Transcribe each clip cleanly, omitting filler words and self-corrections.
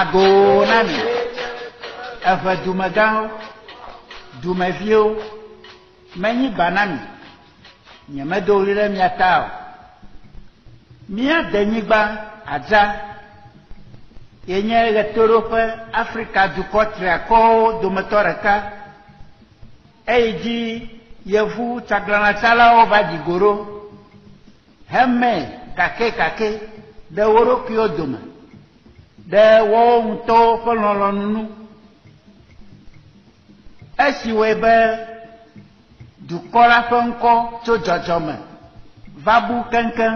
ago nani eve dumegãwo dumeviwo menyi banami nyemedo ɣli ɖe mia ta o mia denyigba adza yenye ɣetoɖoƒe Afrika dukɔ triakɔwo dometɔ ɖeka eyi dzi yevu tsaglãlatsalawo va dzi go ɖo heme kakekake ɖe wo ɖokuiwo dome ɖe woawo ŋutɔwo ƒe lɔlɔ̃nu esi wɔe be dukɔ la ƒe ŋkɔ tso dzɔdzɔme va bu keŋkeŋ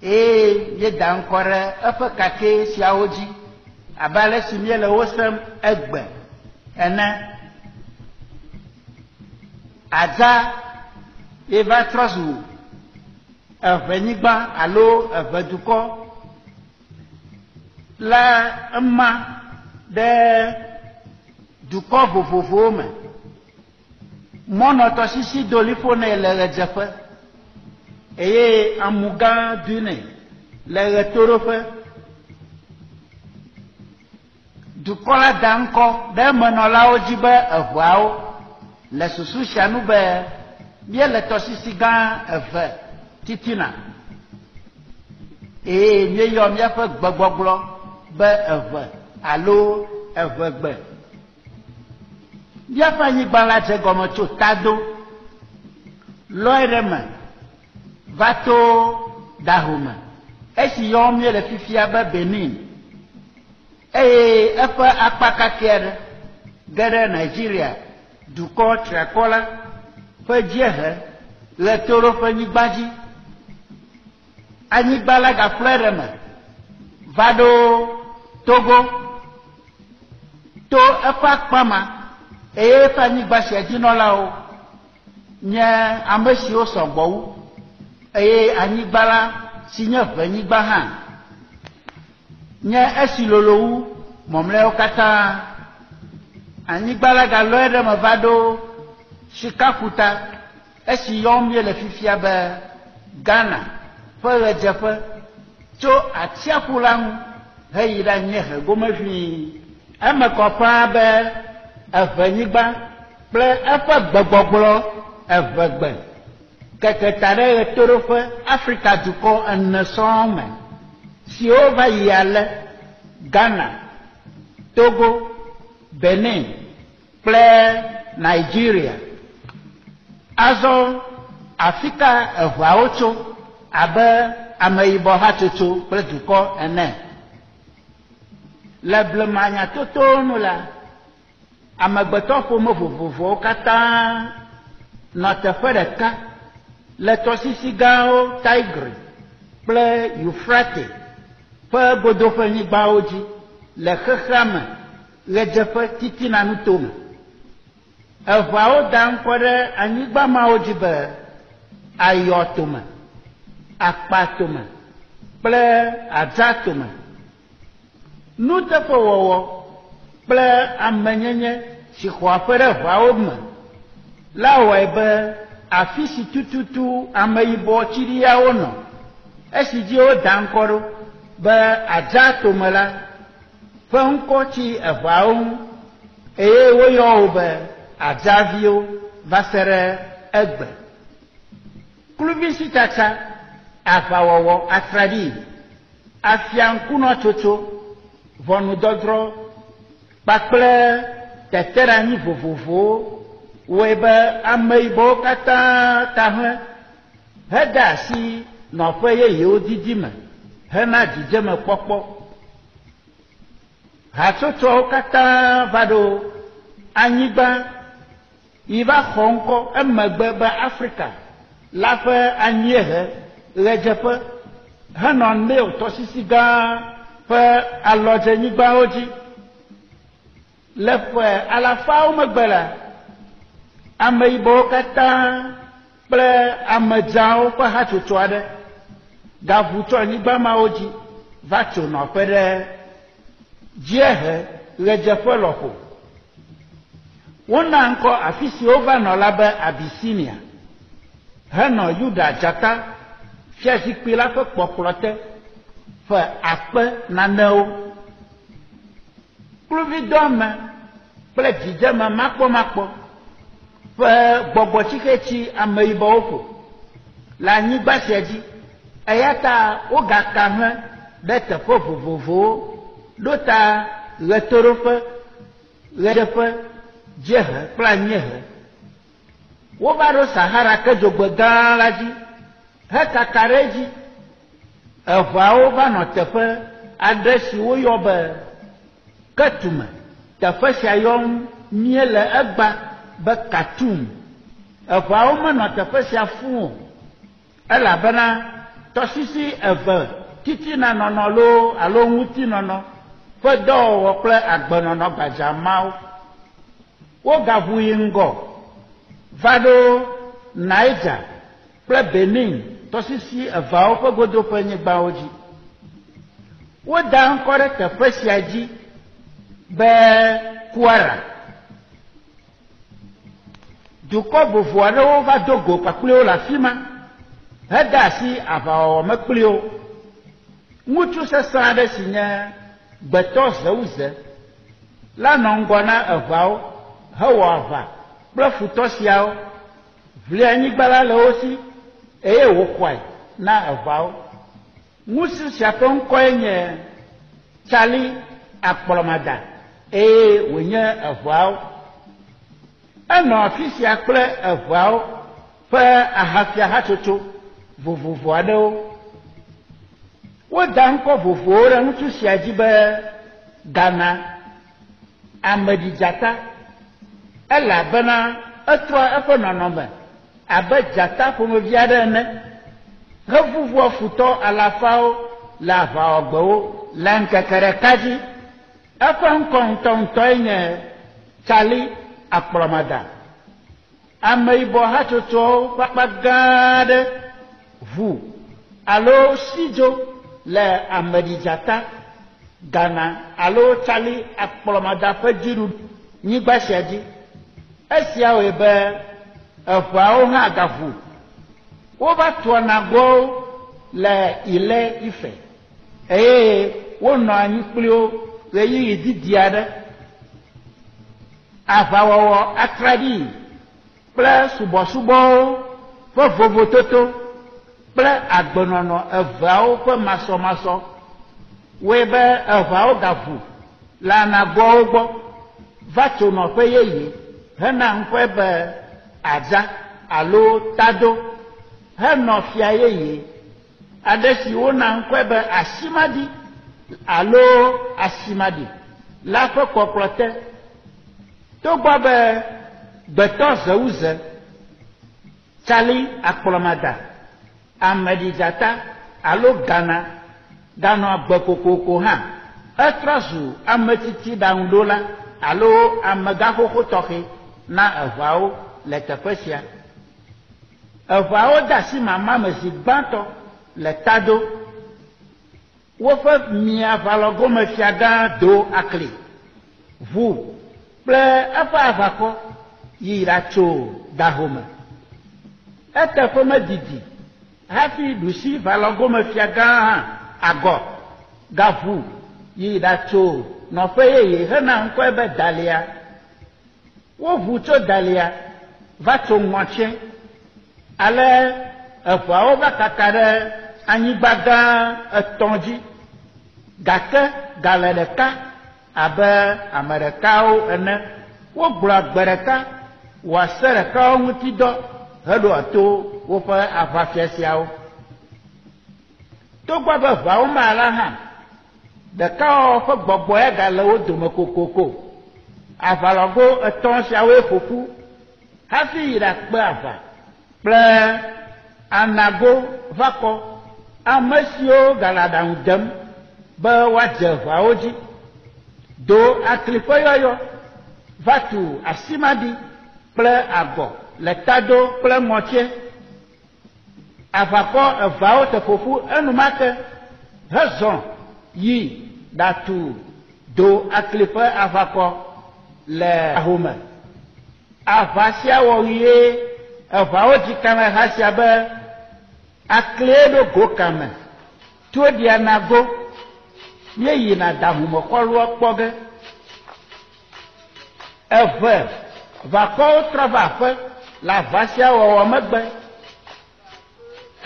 eye yeda ŋkɔ ɖe eƒe kake siawo dzi abe ale si míele wo sem egbe ene adza eva trɔ zu evenyigba alo evedukɔ le ema ɖe dukɔ vovovowo me mɔnɔtɔsisi doliƒo nɛ le ɣedzeƒe eye amugã dui nɛ le ɣetoɖoƒe dukɔ la da ŋkɔ ɖe emenɔlawo dzi be eʋeawo le susu sia nu be míele tɔsisi gã eve titina eye míeyɔ míaƒe gbegbɔgblɔ be eve alo evegbe míaƒe anyigba la dze gɔme tso tado lɔe ɖe me va to Dahome esi yɔm míele fifia be Benin eye eƒe akpa kake aɖe ge ɖe Nigeria dukɔ triakɔ la ƒe dziehe ɣetoɖoƒenyigba dzi anyigba la gaƒle ɖe me va ɖo Togo to eƒe akpa ma eye eƒe anyigba sia dzinɔlawo nye ame siwo sɔgbɔ wu eye anyigba la si nye ʋenyigba hã nye esi lolo wu mɔmlɛwo katã anyigba la galɔe ɖe me va ɖo Sikakuta esi yɔm míele fifia be Ghana ƒe ɣedzeƒe tso atsiaƒu la ŋu heyi ɖe anyiehe gome ʋĩi eme kɔ ƒãa be evenyigba kple eƒe gbegbɔgblɔ evegbe keketa ɖe ɣetoɖoƒe Afrika dukɔ ene sɔŋ me siwo va yi ale Ghana, Togo, Benin kple Nigeria azɔ Afrika eʋeawo tso abe ameyibɔ hatsotso kple dukɔ ene le blema nyatotowo nu la amegbetɔƒome vovovowo katã nɔ teƒe ɖeka le tɔsisi gãwo Tigre kple Euphrates ƒe godoƒenyigbawo dzi le xexea me ɣedzeƒe titina nutome eʋeawo da ŋkɔ ɖe anyigba mawo dzi be Ayɔtome, Akpatome kple Adzatome nuteƒewɔwɔ kple amenyenye si xɔ aƒe ɖe ʋeawo me la wɔe be afi si tututu ameyibɔ tsiɖiawo nɔ esi dzi woda ŋkɔ ɖo be Adzatome la ƒe ŋkɔ tsi eʋeawo ŋu eye woyɔ wo be adzaviwo va se ɖe egbe kluvisitsatsa aʋawɔwɔ atraɖii afia ŋkunɔtsotso ʋɔnudɔdrɔ kpakple teteɖeanyi vovovowo wɔe be ameyibɔwo katã ta hlẽ hede asi nɔƒe yeyewo didi me hena dzidzemekpɔkpɔ hatsotsoawo katã va ɖo anyigba yi va xɔ ŋkɔ emegbe be Afrika la ƒe anyiehe ɣedzeƒe henɔ Nile tɔsisi gã ƒe alɔdzenyigbawo dzi le ƒe alafawo megbe la ameyibɔwo katã kple amedzawo ƒe hatsotso aɖe gaʋu tso anyigba mawo dzi va tso nɔƒe ɖe dziehe ɣedzeƒe lɔƒo wona ŋkɔ afi si wova nɔ la be Abisinia henɔ Yuda dzata fiazikpui la ƒe kpɔkplɔ te ƒe akpe nanewo kluvidɔme kple dzidzeme makpɔmakpɔ ƒe gbɔgbɔtsiketsi ameyibɔwo ƒo le anyigba sia dzi eya ta wogaka hlẽ ɖe teƒe vovovowo ɖo ta ɣetoɖoƒe ɣeɖeƒe dziehe kple anyiehe wova ɖo Sahara kedzogbe gã la dzi hekaka ɖe edzi eʋawo va nɔ teƒe aɖe si woyɔ be Ketume teƒe sia yɔm mie le egba be Khartoum eʋawo menɔ teƒe sia fũu o elabena tɔsisi eve titina nɔnɔ loo alo ŋutinɔnɔ ƒe dɔwɔwɔ kple agbenɔnɔ gbadzamawo wogaʋu yi ŋgɔ va ɖo Niger kple Benin tɔsisi eveawo ƒe godoƒenyigbawo dzi woda ŋkɔ ɖe teƒe sia dzi be Kwara dukɔ vovo aɖewo va do go kpakpliwo le afi ma hede asi aʋawɔwɔ me kpli wo ŋutsu sesẽ aɖe si nye Gbetɔ Zeuze la nɔ ŋgɔ na eʋawo hewɔ aʋa kple futɔ siawo ʋli anyigba la le wo si eye wòxɔe na eʋawo ŋutsu sia ƒe ŋkɔe nye Tsali Akplɔmada eye wònye eʋawo enɔ afi sia kple eʋawo ƒe ahafia hatsotso vovovo aɖewo woda ŋkɔ vovowo ɖe ŋutsu sia dzi be Ghana ameɖidzata elabena etrɔ eƒe nɔnɔme abe dzata ƒomevi aɖe ene hevuvua futɔ alafawo le aʋawɔgbewo le ŋkeke ɖeka dzi eƒe ŋkɔ ŋutɔŋutɔe nye Tsali Akplɔmada ameyibɔ hatsotsowo ƒe akpa gã aɖe ʋu alo sidzo le ameɖidzata Ghana alo Tsali Akplɔmada ƒe dziɖuɖu nyigba sia dzi esiawoe be eʋawo hã gaʋu wova trɔna gbɔwo le Ile Ife eye wonɔ anyi kpli wo ɣeyiɣi didi aɖe aʋawɔwɔ atraɖii kple subɔsubɔwo ƒe vovototo kple agbenɔnɔ eveawo ƒe masɔmasɔ woe be eʋawo gaʋu le anagoawo gbɔ va tso nɔƒe yeye hena ŋkɔe be Adza alo Tado henɔ fia yeye aɖe si wona ŋkɔe be Asimaɖi alo Asimaɖi la ƒe kpɔkplɔ te togbɔ be Gbetɔ Zeuze Tsali Akplɔmada ameɖidzata alo Ghana ganɔ agbe kokoko hã etrɔ zu ametiti ɖaŋuɖola alo amegaxoxo tɔxɛ na eʋawo le teƒe sia eʋawo de asi mama me zi gbãtɔ le Tado woƒe miaʋalɔgomefia gã do akli ʋu kple eƒe aʋakɔ yi ɖatso Dahome eteƒe medidi hafi ɖusi ʋalɔgomefia gã hã agɔ gaʋu yi ɖatso nɔƒe yeye hena ŋkɔe be Dalia woʋu tso Dalia va tso Ŋɔtse ale eʋawo va kaka ɖe anyigba gã etɔ̃ dzi gake gale ɖeka abe ame ɖekawo ene wogblɔ agbe ɖeka wɔ ase ɖekawo ŋuti dɔ heɖo to woƒe aʋafia siawo togbɔ be ʋawo ma la hã ɖekawɔwɔ ƒe gbɔgbɔe gale wo dome kokoko aʋalɔgo etɔ̃ siawoe ƒoƒu hafi yi ɖakpe aʋa kple anago va kɔ ame siwo gale aɖaŋu dem be woadze ʋawo dzi do akli ƒe yɔyɔ va tu Asimaɖi kple agɔ le Tado kple Ŋɔtse aʋakɔ eveawo te ƒoƒu enumake hezɔ yi ɖatu do akli ƒe aʋakɔ le Dahome aʋa sia wɔ ɣie eʋawo dzika le ha sia be aklie ɖo go kame to ɖia nago míeyina Dahome xɔlua kpɔ ge eve va kɔwo trɔ va aƒe le ava sia wɔwɔ megbe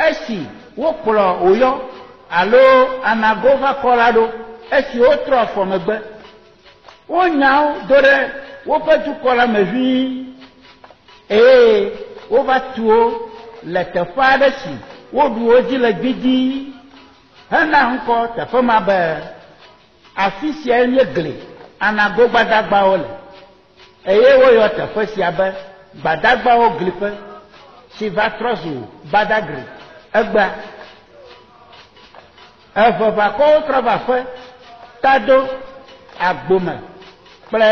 esi wokplɔ wòyɔ alo anago va kɔ la ɖo esi wotrɔ afɔ megbe wonya wo do ɖe woƒe dukɔ la me ʋĩi eye wova tu wo le teƒe aɖe si woɖu wo dzi le gbidii hena ŋkɔ teƒe ma be afi sia nye gli anago gbadagbawo le eye woyɔ teƒe sia be gbadagbawo gliƒe si va trɔ zu badagri egbea evevakɔwo trɔ va ƒe tado agbome kple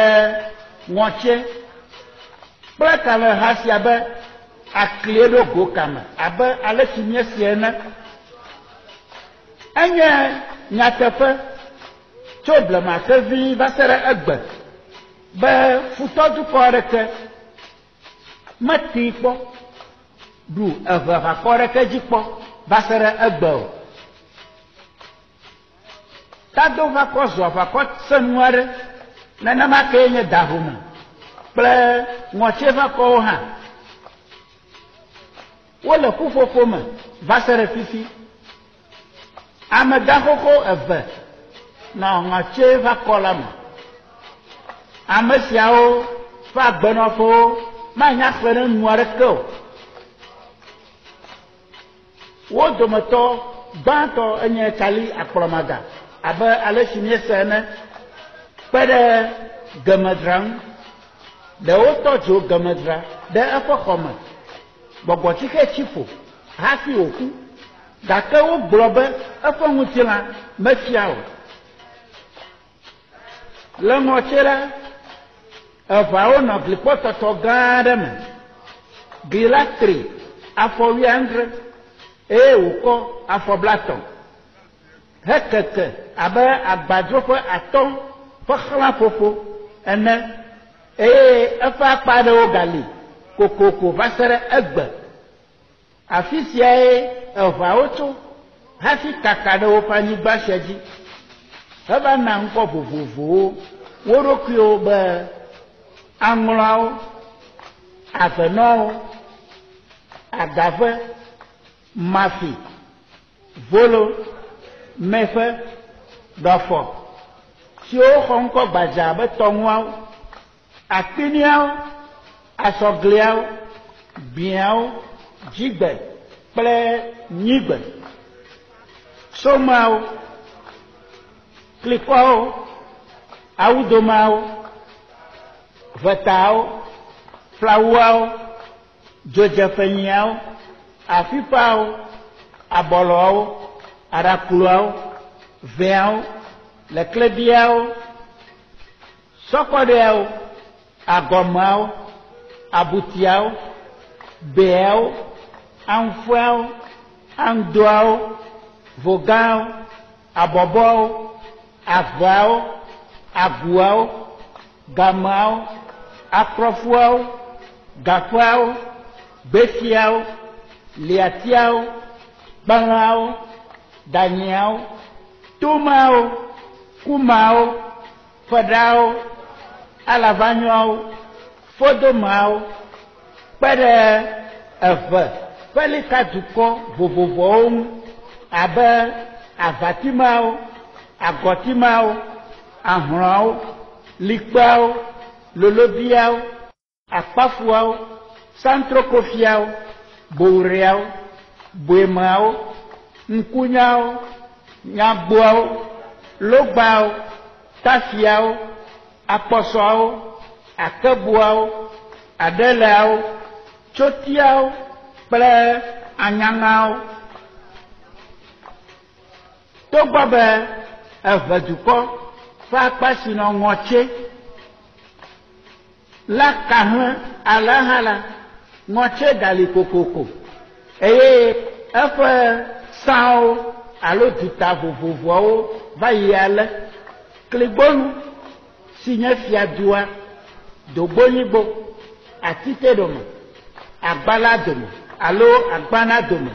ŋɔtse kple kalẽha sia be aklie ɖo go kame abe ale si míesi ene enye nyateƒe tso blema ke ʋĩi va se ɖe egbe be futɔdukɔ aɖeke metee kpɔ ɖu evevakɔ aɖeke dzi kpɔ va se ɖe egbe o tado va kɔ zu aʋakɔ senu aɖe nenema kee nye dahome kple ŋɔtse va kɔwo hã wole ƒuƒoƒo me va se ɖe fifi amegaxoxo eve nɔ ŋɔtse va kɔ la me ame siawo ƒe agbenɔƒewo manya xlẽ ɖe nu aɖeke o wo dometɔ gbãtɔ enye tsali akplɔmaga abe ale si míese ene kpe ɖe gemedra ŋu ɖewo tɔ dzo gemedra ɖe eƒe xɔme gbɔgbɔtsike tsi ƒo hafi wòku gake wogblɔ be eƒe ŋutilã mefia o le ŋɔtse la eveawo nɔ glikpɔtɔtɔ gã aɖe me gli la tri afɔ 19 eye wòkɔ afɔ blatɔ hekeke abe agbadro ƒe atɔ ƒe xlãƒoƒo ene eye eƒe akpa aɖewo gali kokoko va se ɖe egbe afi siae eveawo tso hafi kaka ɖe woƒe anyigba sia dzi heva na ŋkɔ vovovowo wo ɖokuiwo be aŋlɔawo avenɔwo agave mafi volo meƒe ɖɔfɔ siwo xɔ ŋkɔ gbadza abe tɔŋuawo akpiniawo asɔgliawo biawo dzigbe kple nyigbe somawo klikɔwo awudomawo vetawo flawuawo dzodzeƒenyiawo afifawo abɔlɔawo aɖakluawo vɛawo leklebiawo sɔkɔɖeawo agɔmeawo abutiawo beawo anfuawo aŋdoawo vogãwo abɔbɔwo aveawo aguawo gameawo akprɔfuawo gaƒeawo gbefiawo liatiawo gbalẽawo danyiawo tomawo kumawo feɖawo alavanyɔawo fodomawo kpe ɖe eve ƒelika dukɔ vovovowo ŋu abe avatimawo agɔtimawo ahlɔawo likpeawo lolobiawo akpafuawo santrokofiawo bowriawo boemawo ŋkunyawo nyagboawo logbawo tafiawo akpɔsɔawo akebuawo adeleawo tsotiawo kple anyaŋawo togbɔ be eve dukɔ ƒe akpa si nɔ ŋɔtse la ka hlẽ ale hã la ŋɔtse gali kokoko eye eƒe sãwo alo duta vovovoawo va yi ale kligbonu si nye fiadua dogbonyigbo atite dome agbala dome alo agbana dome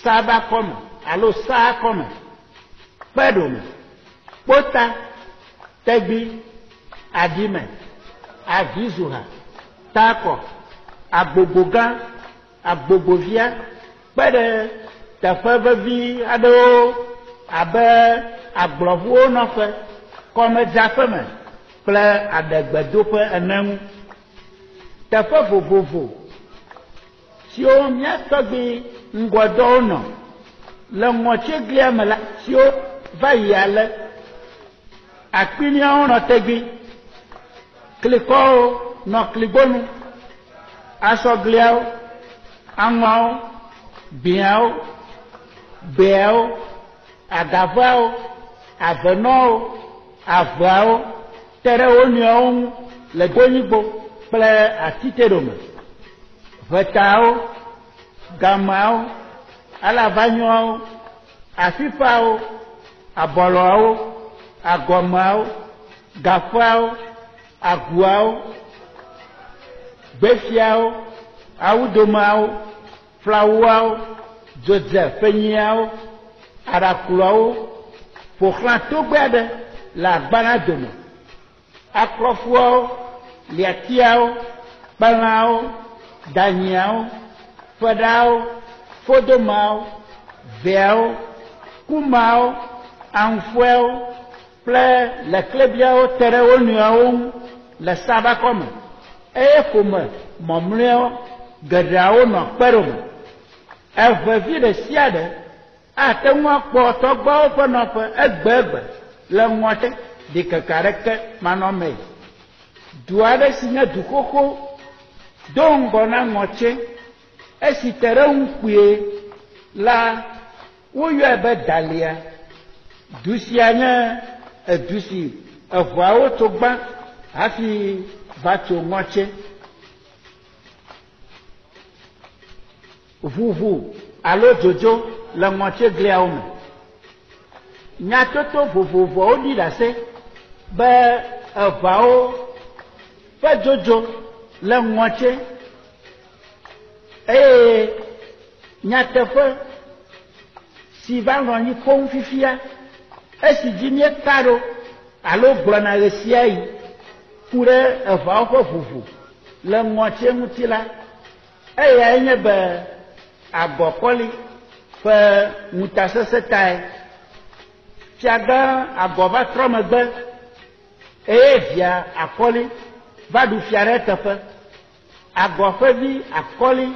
saba kɔme alo saa kɔme kpe dome kpota tegbi adime avizuha takɔ agbogboga agboggovia kpe ɖe teƒe vevi aɖewo abe agblɔʋuwo nɔƒe kɔmedzaƒe me kple aɖegbedoƒe ene ŋu teƒe vovovo siwo mía tɔgbi ŋgɔdɔwo nɔ le ŋɔtseglia me la siwo va yi ale akpiniawo nɔ tegbi klikɔwo nɔ kligbonu asɔgliawo aŋɔawo biãwo beawo agavawo avenɔwo aveawo te ɖe wo nɔewo ŋu le donyigbo kple atiteɖome ʋetawo gameawo alavanyɔawo afifawo abɔlɔawo agɔmeawo gaƒeawo aguawo gbefiawo awudomeawo flawoawo dzodze ƒenyiawo aɖakplɔawo ƒoxlã togbɛ aɖe le agbana dome aklɔfuawo liatiawo kpelãwo danyiawo ƒeɖawo fodomeawo veawo kumawo aŋuƒɔewo kple leklebiawo te ɖe wo nɔewo ŋu le sabakɔme eye ƒome mɔmlɔewo geɖeawo nɔ kpeɖome evevi ɖe sia ɖe ate ŋu akpɔ tɔgbawo ƒe nɔƒe egbe le ŋɔte ɖikeke aɖeke manɔmee du aɖe si nye du xoxo do ŋgɔ na ŋɔtse esi te ɖe ŋu kpuie la woyɔe be dalia du sia nye edu si eʋuawo tso gbã hafi va tso ŋɔtse ʋuʋu alo dzodzo le ŋɔtsegliawo me nyatoto vovovowo ɖi ɖe ase be eʋawo ƒe dzodzo le ŋɔtse eye nyateƒe si va nɔ anyi koŋ fifia esi dzi míeka ɖo alo gblɔna ɣe sia ɣi ku ɖe eʋawo ƒe ʋuʋu le ŋɔtse ŋuti la eyae nye be agɔkɔli ƒe ŋutasesẽ tae fiagã agɔ va trɔ megbe eye via akɔli va ɖu fia ɖe teƒe agɔ ƒe vi akɔli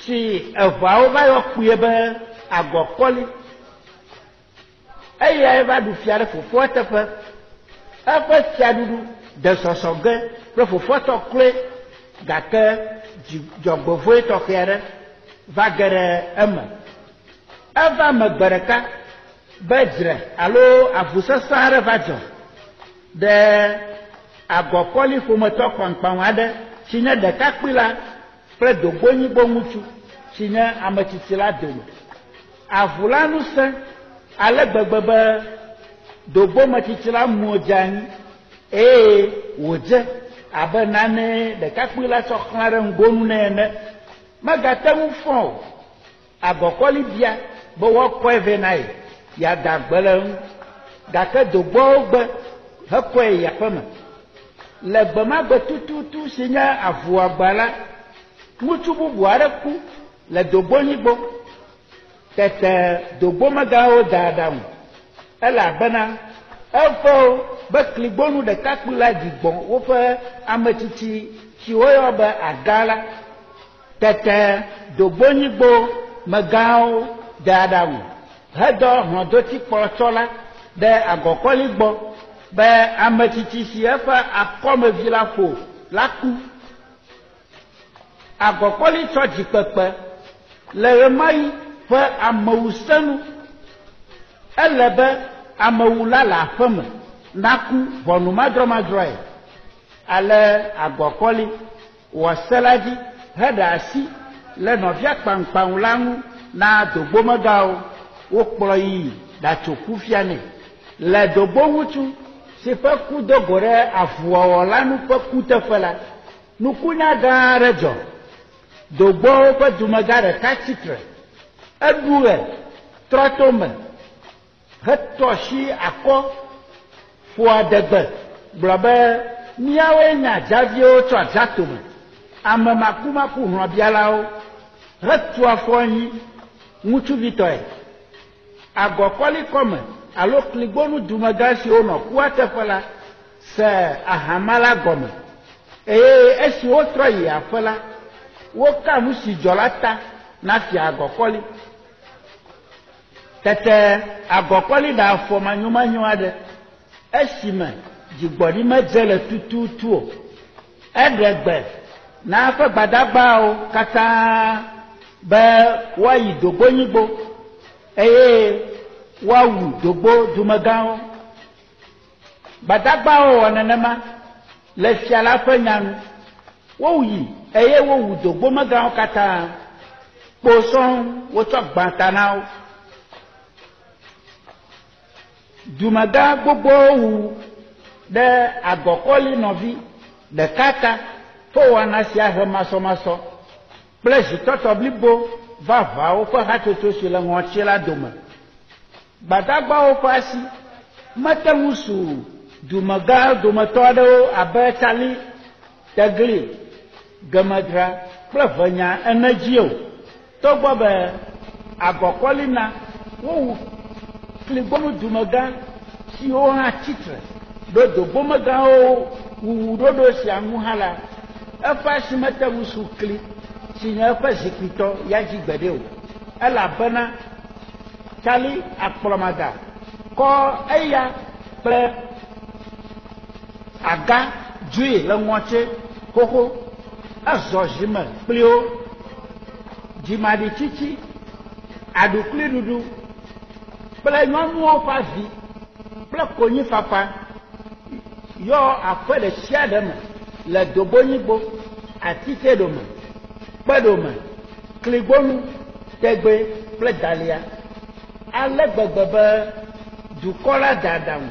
si eʋawo va yɔ kpuie be agɔkɔli eyae va ɖu fia ɖe fofoa teƒe eƒe fiaɖuɖu de sɔsɔ ge kple fofoa tɔ kloe gake dzɔgbevɔe tɔxɛ aɖe va ge ɖe eme eva megbe ɖeka be dzre alo avusesẽ aɖe va dzɔ ɖe agɔkɔli ƒometɔ kpankpaŋ aɖe si nye ɖekakpui la kple dogbonyigbo ŋutsu si nye ametsitsi la dome avu la nu sẽ ale gbegbe be dogbometsitsi la mu dze anyi eye wòdze abe nane ɖekakpui la tsɔ xlã ɖe ŋgonu nɛ ene megate ŋu fɔ o agɔkɔli bia be woakɔe vɛ na ye yeada gbe le ŋu gake dogboawo gbe hekɔe yi aƒeme le gbe ma gbe tututu si nye avuagba la ŋutsu bubu aɖe ku le dogbonyigbo tete dogbomegãwo da aɖaŋu elabena eƒe be kligbonu ɖekakpui la dzi gbɔ woƒe ametsitsi si woyɔ be aga la tete dogbonyigbo megãwo da aɖaŋu hedɔ hlɔ̃dotikpɔtsɔ la ɖe agɔkɔli gbɔ be ametsitsi si eƒe akɔmevi la ƒo la ku agɔkɔli tsɔ dzikpekpe le ɣe ma ɣi ƒe amewusenu ele be amewula le aƒeme naku ʋɔnumadrɔmadrɔe ale agɔkɔli wɔ se la dzi heɖe asi le nɔvia kpaŋkpaŋ la ŋu na dogbomegãwo wokplɔ yi ɖatso kufia nɛ le dogboŋutsu si ƒe ku do go ɖe avuwɔwɔ la nu ƒe kuteƒe la nukunya gã aɖe dzɔ dogbowo ƒe dumegã ɖeka tsitre eɖu ɣe trɔ to me hetɔ si akɔ ƒo adegbe gblɔ be míawoe nye adzaviwo tso adzatome ame makumaku hlɔ̃bialawo hetu afɔ anyi ŋutsuvitɔe agɔkɔli kɔme alo kligbonu dumegã siwo nɔ kua teƒe la se ahama la gɔme eye esi wotrɔ yi aƒe la woka nu si dzɔ la ta na fia agɔkɔli tete agɔkɔli ɖe afɔ manyomanyo aɖe esime dzigbɔɖi medze le tututu o eɖe gbe na eƒe gbadagbawo katã be woayi dogbonyigbo eye woawu dogbo dumegãwo gbadagbawo wɔ nenema le fia la ƒe nyanu woyi eye wowu dogbomegãwo katã kposɔn wotsɔ gbã ta na wo dumegã gbogbowo wu ɖe agɔkɔli nɔvi ɖeka ta to wɔna sia he masɔmasɔ kple zitɔtɔ blibo vavawo ƒe hatsotso si le ŋɔtsi la dome gbadagbawo ƒe asi mete ŋu su dumegã dometɔ aɖewo abe tsali tegli gemedra kple venya ene dzi o togbɔ be agɔkɔli na wowu kligbonu dumegã siwo hã tsitre ɖo dogbomegãwo wuwu ɖoɖo sia ŋu hã la eƒe asi mete ŋu su kli si nye eƒe zikpuitɔ ya dzi gbeɖe o elabena tsali akplɔmaga kɔ eya kple aga dzoe le ŋɔtsi xoxo ezɔ zime kpli wo dzimaɖitsitsi aɖukliɖuɖu kple nyɔnuwo ƒe avi kple konyifafa yɔ aƒe ɖe sia ɖe me le dogbonyigbo atike ɖome kpe ɖome kligbonu tegbe kple dalia ale gbegbe be dukɔ la da aɖaŋu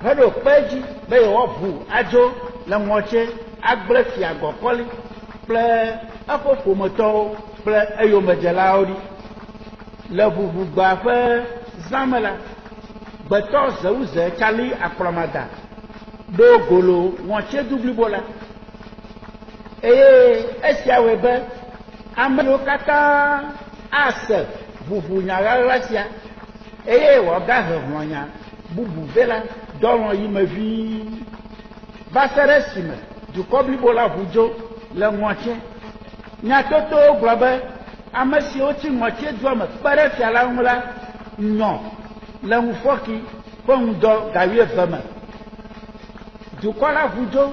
heɖo kpe dzi be yewoaʋu adzo le ŋɔtsi agblẽ fia agɔkɔli kple eƒe ƒometɔwo kple eyomedzelawo ɖi le ʋuʋugba ƒe zã me la gbetɔ zewuze tsali akplɔmada ɖo golo ŋɔtsedu blibo la eye esia wɔe be ame ɖewo katã ase ʋuʋunya ɣaɣla sia eye wòagahe hlɔ̃nya bubu vɛ la dɔlɔ yi me ʋĩi va se ɖe esime dukɔ blibo la ʋu dzo le ŋɔtsi nyatotowo gblɔ be ame siwo tsi ŋɔtsidua me kpe ɖe fia la ŋu la nyɔ le ŋufɔki ƒe ŋudɔ ga 12 me dukɔ la ʋu dzo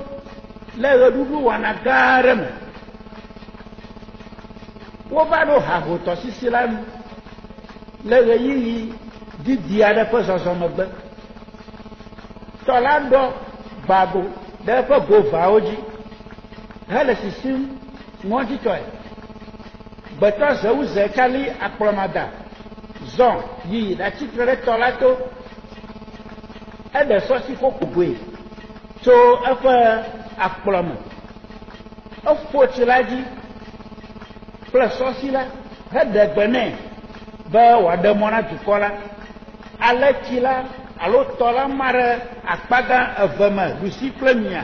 le ɣeɖuɖu wɔna gã aɖe me wova ɖo haho tɔsisi la nu le ɣeyiɣi didi aɖe ƒe zɔzɔ megbe tɔ la ɖɔ gbago ɖe eƒe govawo dzi hele sisim ŋɔdzitɔe gbetɔ zewuze tsali akplɔmada zɔ yi ɖatsitre ɖe tɔ la to eɖe sɔsi ƒoƒogoe tso eƒe akplɔme eƒo tsi la dzi kple sɔsi la heɖe gbe nɛ be wòaɖe mɔ na dukɔ la ale tsi la alo tɔ la ma ɖe akpa gã eve me ɖusi kple mia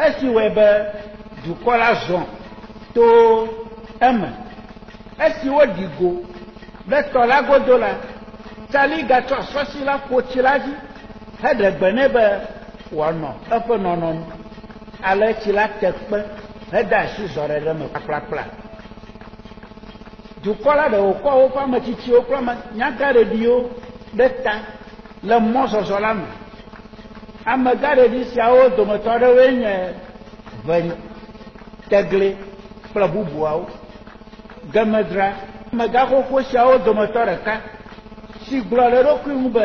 esi wɔe be dukɔ la zɔ to eme esi woɖi go ɖe tɔ la godo la tsali gatsɔ sɔsi la ƒo tsi la dzi heɖe gbe nɛ be wòanɔ eƒe nɔnɔnu ale tsi la te kpe hede asi zɔ ɖe ɖe me kplakpla dukɔ la ɖe wòkɔ woƒe ametsitsiwo kple nyagaɖeɖiwo ɖe ta le mɔzɔzɔ la me amegaɖeɖi siawo dometɔ aɖewoe nye ʋe tegle kple bubuawo gemedra amegaxoxo siawo dometɔ ɖeka si gblɔ le eɖokui ŋu be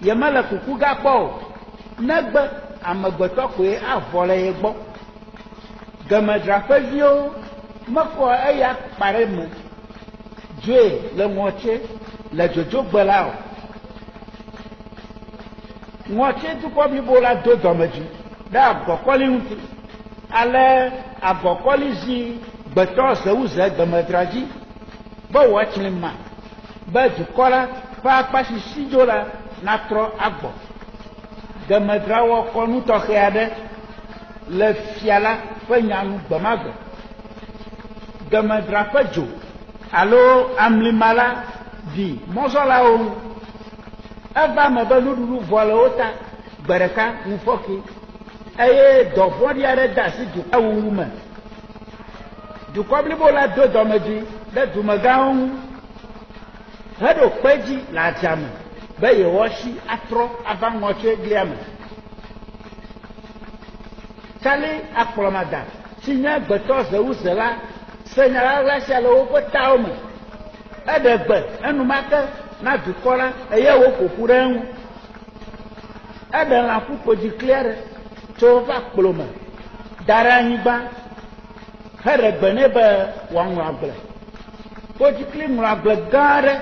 yemele kuku gakpɔ o negbe amegbetɔ koe avɔ le ye gbɔ gemedra ƒe viwo mekɔ eya kpa ɖe me dzoe le ŋɔtsi le dzodzogbe la o ŋɔtsi dukɔ blibo la do dɔmedzoe ɖe agɔkɔli ŋuti ale agɔkɔli zi gbetɔ zewuze gemedra dzi be wòatsli ma be dukɔ la ƒe akpa si si dzo la natrɔ agbɔ Gemedrawo kɔnu tɔxɛ aɖe le fia la ƒe nyanu gbemagbe. Gemedra ƒe dzo alo amlima la vi mɔzɔlawo ŋu. Eva me be nuɖuɖu vɔ le wo ta gbe ɖeka ŋufɔke eye dɔvɔ̃ɖi aɖe de asi dukɔ wuwu me. Dukɔ blibo la do dɔmedzoe ɖe dumegãwo ŋu heɖo kpe dzi le adzame be yewoasi atrɔ ava ŋɔtsoe glia me. Tsali akplɔmada si nye gbetɔ zewuze la se nyalaɣla sia le woƒe tawo me. Eɖe gbe enumake na dukɔ la eye woƒoƒu ɖe eŋu. Eɖe lã ƒuƒodzi kli aɖe tso woƒe akplɔ me da ɖe anyigba heɖe gbe nɛ be wòaŋlɔ agble. Ƒodzikli ŋlɔ agble gã aɖe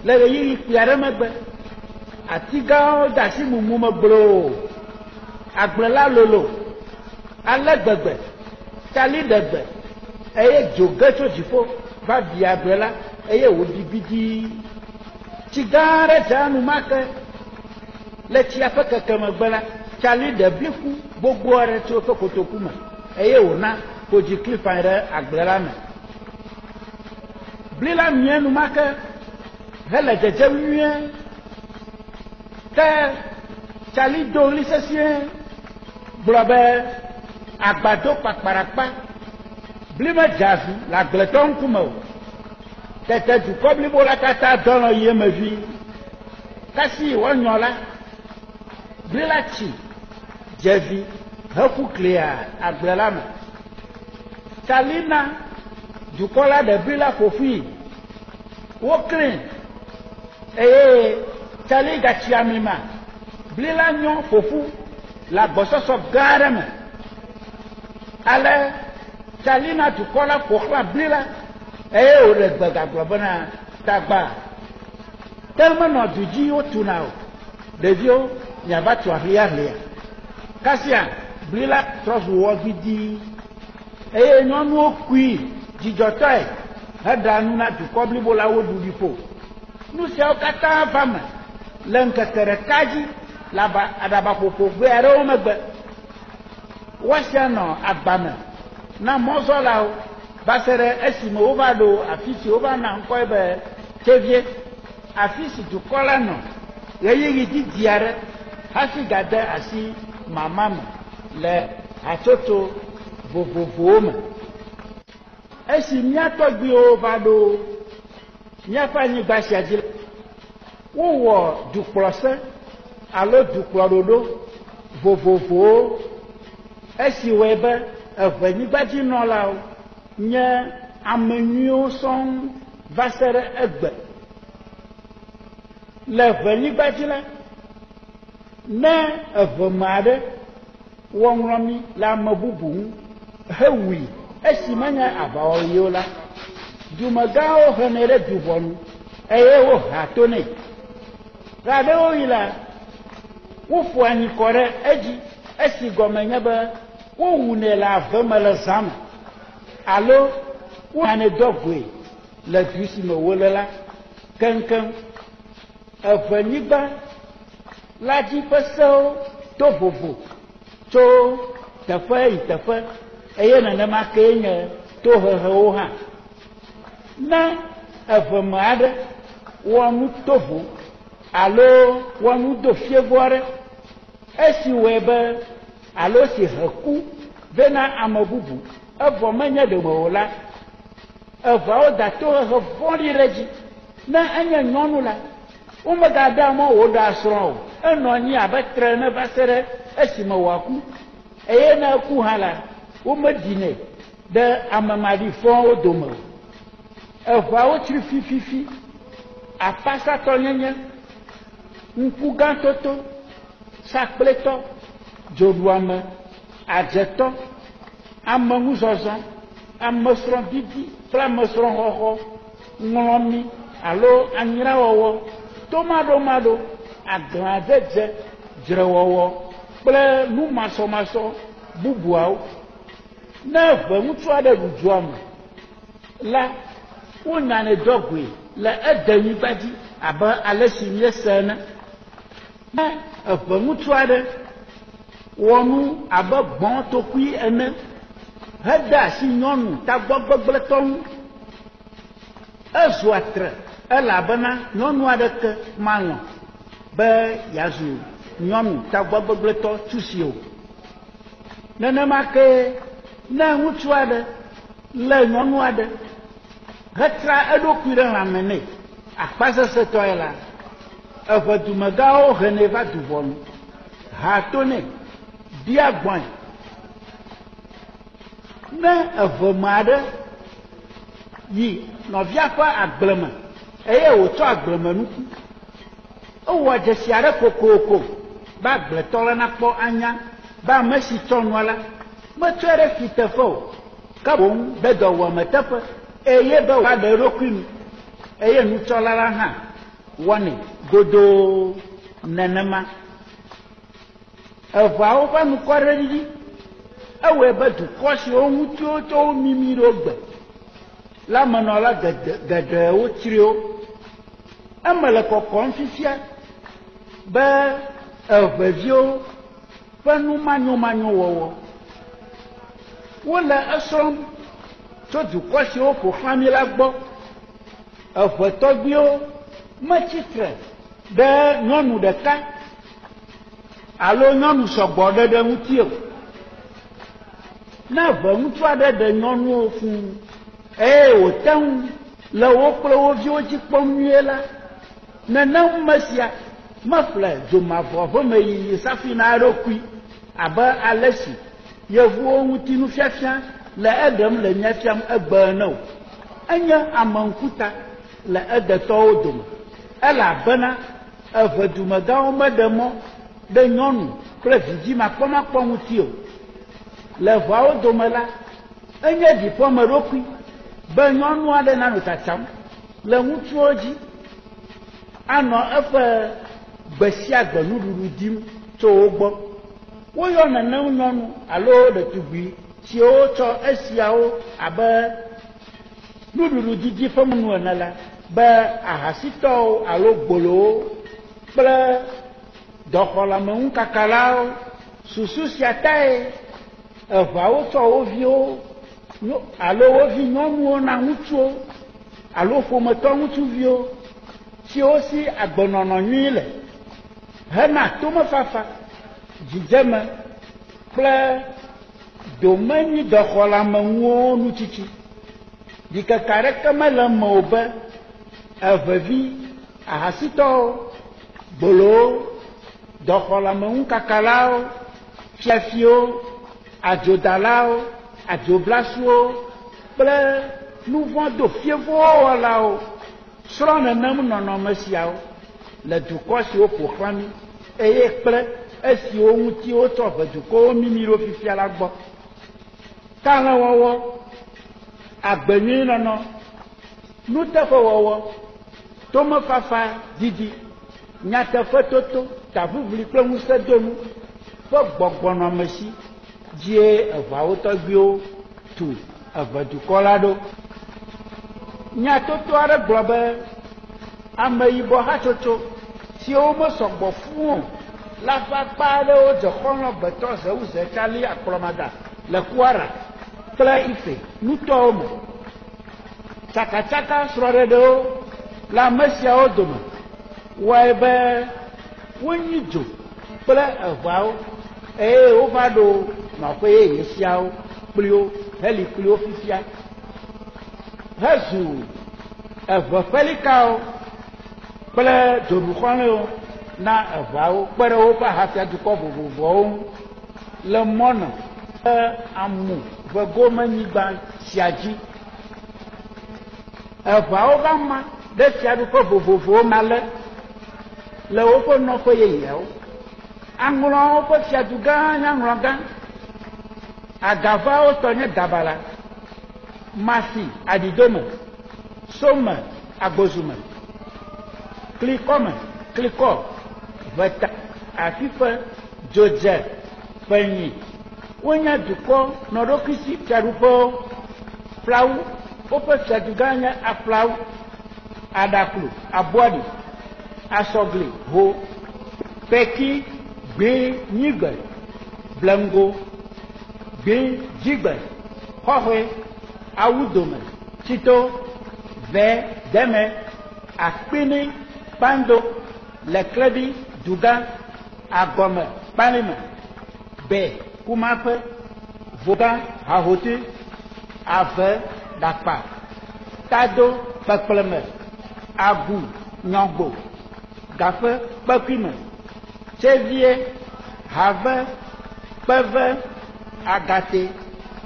le ɣeyiɣi kpui aɖe megbe. Ati gãwo de asi mumu me gbloo. Agble la lolo ale gbegbe tsali ɖe gbe eye dzo ge tso dziƒo va bi agble la eye wòɖi bidii. Tsi gã aɖe dze enumake le tsia ƒe kekeme gbe la tsali ɖe bliku gbogbo aɖe tso eƒe kotoku me eye wòna ƒodzikli fãe ɖe agble la me. Bli la mie enumake hele dzedzem nyuie ke tsali do ɣli sesĩe gblɔ be agbado kpakpaɖakpa bli medze avi le agbletɔ ŋkume o. Tete dukɔ blibo la katã dɔlɔ yi eme vi. Kasi woanyɔ la bli la tsi dze vi heƒu klia agble la me. Tsali na dukɔ la ɖe bli la ƒoƒui woklẽ eye tsali gatsi amlima. Bli la nyɔ ƒoƒu le agbɔsɔsɔ gã aɖe me. Ale tsali na dukɔ la ƒoxlã bli la eye wòɖe gbe gagblɔ bena tagba te menɔ du dzi wotuna o. Ɖeviwo miava tu aʋliaʋlia. Kasia bli la trɔ zu wɔ gbidii eye nyɔnuwo kui dzidzɔtɔe heɖa nu na dukɔ blibo la wo ɖuɖi ƒo. Nu siawo katã va me le ŋkeke ɖeka dzi le aɖabaƒoƒo gbe aɖewo megbe. Woasia nɔ agbame na mɔzɔlawo va se ɖe esime wova ɖo afi si wova na ŋkɔe be Tevie, afi si dukɔ la nɔ ɣeyiɣi didi aɖe hafi gade asi mama me le hatsotso vovovowo me. Esi mía tɔgbuiwo va ɖo míaƒe anyigba sia dzi la, wowɔ dukplɔse alo dukplɔɖoɖo vovovowo esi wɔe be eʋenyigbadziŋɔlawo nye ame nyuiwo sɔŋ va se ɖe egbe. Le ʋenyigba dzi la, ne eʋeme aɖe wɔ ŋlɔmi le ame bubu ŋu hewui esi menye aʋawɔyiwo la, dumegãwo henɛ ɖe du ʋɔnu eye woha to nɛ. Ɣe aɖewo yi la, woƒo anyi kɔ ɖe edzi esi gɔme nye be wowunɛ le ave me le zã me alo wohanɛ dɔ goe le du si me wole la keŋkeŋ. Eʋenyigba la dzi ƒe sewo to vovo tso teƒe yi teƒe eye nenema kee nye tohehewo hã. Ne eʋeme aɖe wɔ nu tovo alo wɔ nu do fievɔ aɖe esi wɔe be alo si he ku ve na ame bubu evɔ menye ɖeme o la, eʋeawo da tohehe vɔ̃ɖi ɖe dzi. Ne enye nyɔnu la, womegade mɔ wòɖe asrɔ̃ o. Enɔ anyi abe tre ne va se ɖe esime wòaku eye ne eku hã la, womedinɛ ɖe ame maɖifɔwo dome o. Eʋeawo tsri fififi, apasatɔ nyenye, ŋkugãtoto, sakpletɔ, dzoɖuame, adzetɔ, amenuzɔzɔ, amesrɔ̃didi kple amesrɔ̃xɔxɔ, ŋlɔmi alo anyrawɔwɔ, tomaɖomaɖo, aglãdzedze, dzrewɔwɔ kple numasɔmasɔ bubuawo. Ne ʋeŋutsu aɖe ɖu dua me la, wonyanɛ dɔgoe le edenyigba dzi abe ale si míese ene. Ne eʋeŋutsu aɖe wɔnu abe gbɔn tokui ene hede asi nyɔnu tagbɔ gbegblẽtɔ ŋu ezu atre elabena nyɔnu aɖeke malɔ be yazu nyɔnu tagbɔ gbegblẽtɔ tusi o nenema ke ne ŋutsu aɖe lé nyɔnu aɖe hetra eɖokui ɖe lãme nɛ akpasesetɔe la eve dumegãwo henɛ va du vɔnu ha to nɛ bia gbɔe ne eve me aɖe yi nɔvia ƒe agbleme eye wòtsɔ agblemenuku ewɔ dzesi aɖe kokoko be agbletɔ la nakpɔ anya be ame si tsɔ nua la metsɔe ɖe fi teƒe o ke boŋ ɖe dɔwɔme teƒe eye be wòaɖe eɖokui nu eye nutsɔla la hã wɔnɛ godoo nenema eveawo ƒe nukɔɖeɖiɖi ewɔe be dukɔ siwo ŋuti wotsɔ wo mimi ɖo gbe la menɔla geɖewo tsri wo eme le kɔkɔm fifia be eveviwo ƒe numanyomanyo wɔwɔ wole esrɔ̃m tso dukɔ siwo ƒo xlã mi la gbɔ evetɔgbiwo metsitre ɖe nyɔnu ɖeka alo nyɔnu sɔgbɔ ɖeɖe ŋuti o ne eve ŋutsu aɖe ɖe nyɔnuwo fũu eye wòte ŋu le wo kple wo viwo dzi kpɔm nyuie la nenem me sia meƒle dzomavɔ ƒe meyiyi safi na eɖokui abe ale si yevuwo ŋuti nufiafia le eɖem le nya fiam egbe ene o enye ame ŋkuta le edetɔwo dome elabena eve dumegãwo meɖe mɔ ɖe nyɔnu kple vidzimakpɔmakpɔ ŋuti o le eveawo dome la enye ɖiƒɔmeɖokui be nyɔnu aɖe nanɔ tsatsam le ŋutsuwo dzi anɔ eƒe gbe sia gbe nuɖuɖu dim tso wo gbɔ woyɔ nenem nyɔnu alo ɖetugbui siwo tsɔ esiawo abe nuɖuɖu didi ƒe menu ene la be ahasitɔwo alo gbolowo kple dɔxɔlameŋukakalawo susu sia tae eveawo tsɔ wo viwo alo wo vi nyɔnuwo na ŋutsuwo alo ƒometɔ ŋutsuviwo siwo si agbenɔnɔ nyui le hena tomefafa dzidzeme kple domenyi dɔxɔlameŋuwo nutsitsi ɖikeke aɖeke mele eme o be evevi ahasitɔwo gbolowo dɔxɔlameŋukakalawo fiafiwo adzodalawo adzoblasua kple nuvɔdo fievowo wɔlawo srɔ̃ nenem nɔnɔme siawo le dukɔ siwo ƒo xlã mi eye kple esiwo ŋuti wotsɔ eve dukɔwo mimi ɖo fifia la gbɔ kalẽwɔwɔ agbenyuinɔnɔ nuteƒewɔwɔ tomefafa didi nyateƒetoto taʋuʋli kple ŋusẽdonu ƒe gbɔgbɔnɔmesi dzie eveawo tɔgbiwo tu eve dukɔ la ɖo nyatoto aɖe gblɔ be ameyibɔ hatsotso siwo mesɔgbɔ fũu o la ƒe akpa aɖewo dze xɔlɔ̃ gbetɔ zewuze tsali akplɔmaga le Kwara kple Ife nutɔwo me tsakatsaka srɔ̃ɖeɖewo le ame siawo dome wɔe be wonyi dzo kple eveawo eye wova ɖo nɔƒe yeye siawo kpliwo heli kpliwo fifia hezu eve ƒelikawo kple dzoɖuxɔlẽwo na eveawo kpe ɖe woƒe ahafiadukɔ vovovowo ŋu le mɔnɔ kple amu ƒe gomenyigba sia dzi eveawo va ma ɖe fiaɖuƒe vovovowo me ale le woƒe nɔƒe yeyeawo aŋlɔ woƒe fiadu gã nyaŋlɔ gã agavawo tɔ nye dabala masi adidome some agbozume klikɔme klikɔ veta afiƒe dzodze ƒenyi wonye dukɔ nɔɖokisi fiaɖuƒewo ƒlawu woƒe fiadu gã nye aƒlawu aɖaklu abɔɖi asɔgli ho peki gbe nyigbe blango, bin jigbe, xɔxɔe, awudome, tsito, ve, deme, akpini, kpando, leklebi, duga, agɔme, kpanime, be, kumaƒe, voga, hahotu, ave, ɖakpa, tado, kpekpleme, agu, nyɔgbo, gaƒe, kpekuime, tsevie, have, kpeve, agate,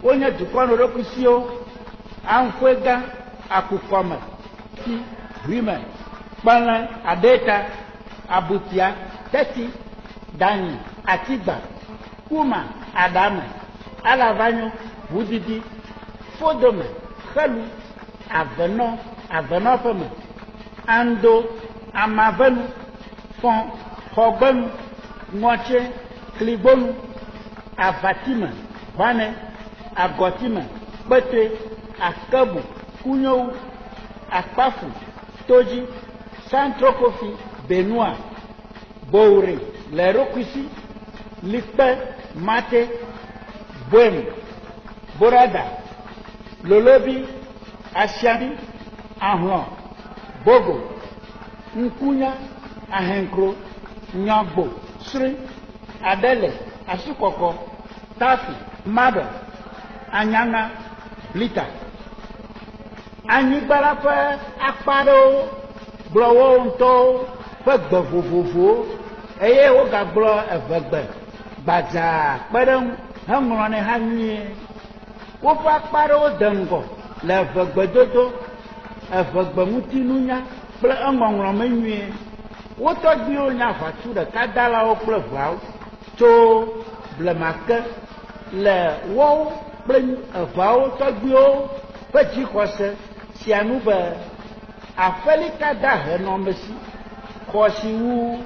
wonye dukɔnuɖokusiwo, anƒe gã, akukɔme, ti, ʋuime, kpelẽ, adeta, abutia, teti, danyi, atigba, kuma, aɖame, alavanyo, ʋudidi, fodome, xelu, avenɔ, avenɔƒeme, ando, amavenu, fɔ, xɔgbenu, ŋɔtse, kligbonu, avatime, ʋane, agɔtime, kpete, akebu, kunyowu, akpafu, todzi, santrokofi, benua, bowre, le eɖokuisi, likpe, mate, boem, borada, lolobi, asiabi, ahlɔ, bogo, ŋkunya, ahenkro, nyɔgbo, sri, adele, asukɔkɔ, tafi, maɖɔ, anyana, blita. Anyigba la ƒe akpa ɖewo gblɔ wo ŋutɔwo ƒe gbe vovovowo eye wogagblɔ eve gbe gbadzaa kpe ɖe ŋu heŋlɔnɛ hã nyuie. Woƒe akpa ɖewo de ŋgɔ le eve gbedodo, eve gbe ŋutinunya kple eŋɔŋlɔ me nyuie. Wo tɔgbuiwo nye aʋatsu ɖekadalawo kple ʋeawo tso blema ke le woawo kple eʋeawo tɔgbuiwo ƒe dzixɔse sia nu be aƒelika dahe nɔme si, xɔ si wu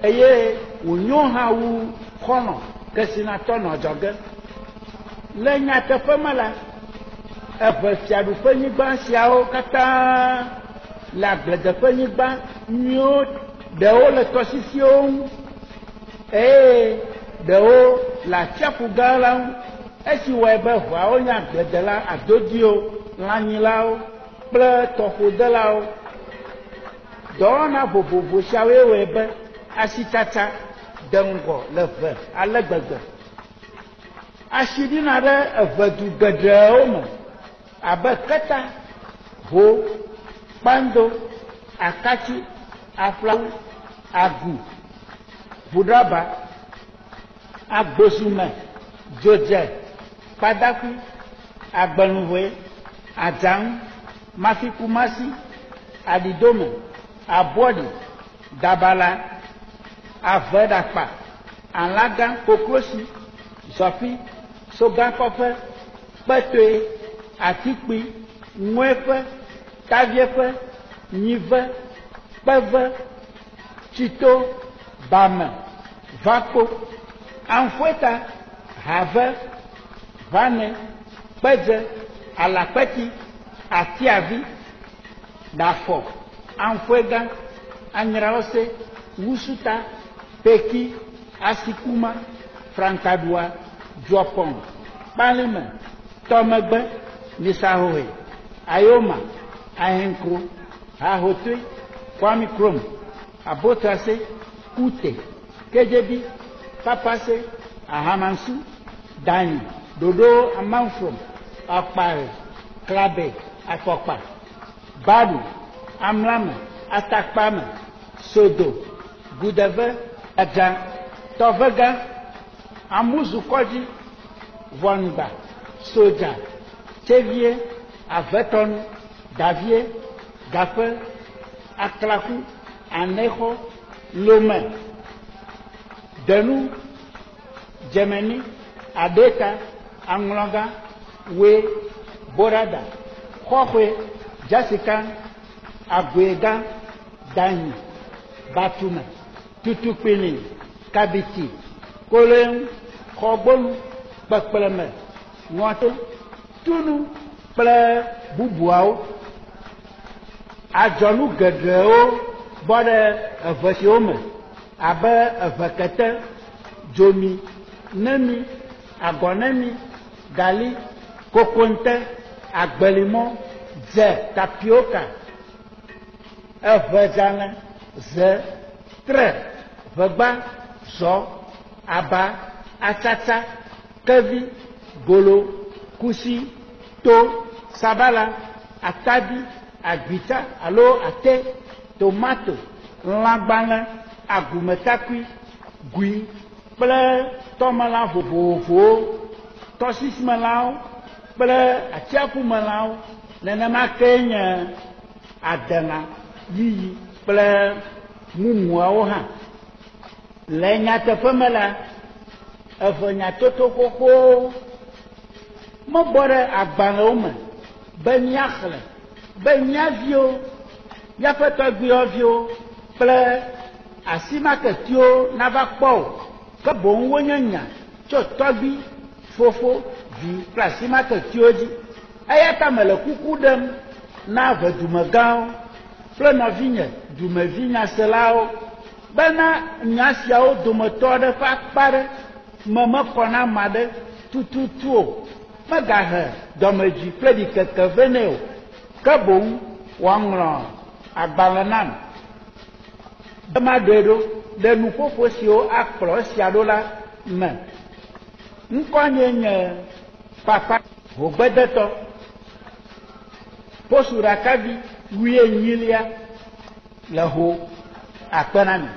eye wònyo hã wu xɔnɔ kesinatɔ nɔ adzɔge. Le nyateƒe me la, eve fiaɖuƒenyigba siawo katã le agbledeƒenyigba nyuiwo, ɖewo le tɔsisiwo ŋu eye ɖewo le atsiaƒu gã la ŋu. Esi wɔe be ʋeawo nye agbledela, adodiwo, lãnyilawo kple tɔƒodelawo. Dɔwɔna vovovo siawoe wɔe be asitsatsa de ŋgɔ le eve ale gbegbe. Asi ɖina ɖe eve du geɖewo me abe keta, ho, kpando, akatsi, aflawu, agu, ʋuɖaba, agbosume, dzodze, kpadakui, agbenuhoe, adzaŋu, mafikumasi, adidome, abɔɖi, dabala, aveɖakpa, alagã, koklosi, zɔfi, sogãkɔƒe, kpetoe, atikpui, ŋueƒe, tavieƒe, nyive, kpeve, tsito, bame, vakpo, anƒeta, have, ʋane, kpedze, alakpeti, atiavi, ɖafɔ, anƒegã, anyraose, wusuta, peki, asikuma, frankaɖua, dzɔpɔn, kpalime, tɔmegbe, nisahohe, ayoma, ahenkro, hahotoe, kwamikrom, abotrase, kute, kedzebi, papase, ahamansu, danyi, ɖoɖo amanfrom, akpare, klabe, afɔkpa, baɖu, amlame, atakpame, sodo, gudeve, adza, tɔvegã, amuzukɔdzi, vɔnugba, sodza, tsevie, avetɔnu, davie, gaƒe, aklaku, anexɔ, lome, denu, dzemeni, adeta, aŋlɔgã, we, borada, xɔxɔe, jasika, agoegã, danyi, batume, tutukpini, kabiti, koleŋu, xɔgbonu, kpekpleme, ŋɔto, tunu kple bubuawo. Adzɔnu geɖewo bɔ ɖe eve siwo me abe eve kete, dzomi, nemi, agonemi, gali, kokonte, agbelimo, ze, tapioca, evedzane, ze, tre, vegba, zo, aba, atsatsa, kevi, golo, kusi, to, sabala, atabi, agbita, alo ate, tomato, lãgbale, agumetakui, gui, kple tɔmelã vovovowo, tɔsisimelãwo, kple atsiaƒumelãwo, nenema ke nye adela, yiyi kple mumuawo hã. Le nyateƒe me la, eve nyatoto xoxowo mebɔ ɖe agbalẽwo me be míaxlẽ, be míaviwo, míaƒe tɔgbuiyɔviwo kple asimaketiwo nava kpɔ o, ke boŋ wonye nya tso tɔgbi, fofo, vi kple asimaketiwo dzi. Eya ta mele kuku ɖem na ave dumegãwo kple nɔvinye dumevi nyaselawo bena nya siawo dometɔ aɖe ƒe akpa ɖe me mekɔna ama ɖe tututu o, megahe dɔmedzoe kple ɖikeke vɛ nɛ o, ke boŋ woaŋlɔ agbalẽ nam be maɖoe ɖo ɖe nuƒoƒo siwo akplɔ esia ɖo la me. Ŋkɔnye nye papa Hogbedetɔ, posu ɖakavi 18 le ho akpe na mi.